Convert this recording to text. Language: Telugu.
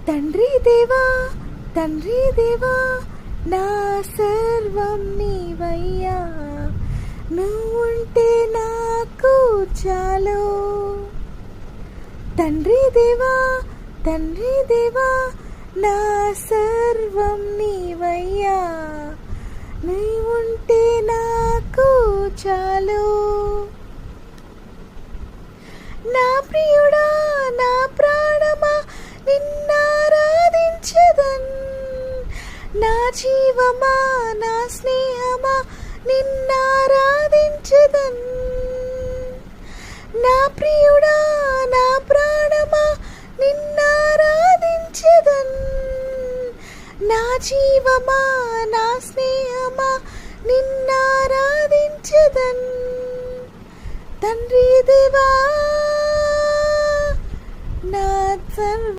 తండ్రి దేవా తండ్రి దేవా నా సర్వం నీవయ్యా, నువ్వుంటే నాకు చాలు. తండ్రి దేవా తండ్రి దేవా నా సర్వం నీవయ్యా, నువ్వుంటే నాకు చాలు. నా ప్రియుడా నా ప్రాణమా నిన్నారాధించెదన్, నా జీవమా నా స్నేహమా నిన్నారాధించెదన్. నా ప్రియుడా నా ప్రాణమా నిన్నారాధించెదన్, నా జీవమా నా స్నేహమా నిన్నారాధించెదన్. తండ్రి దేవా నా సర్వ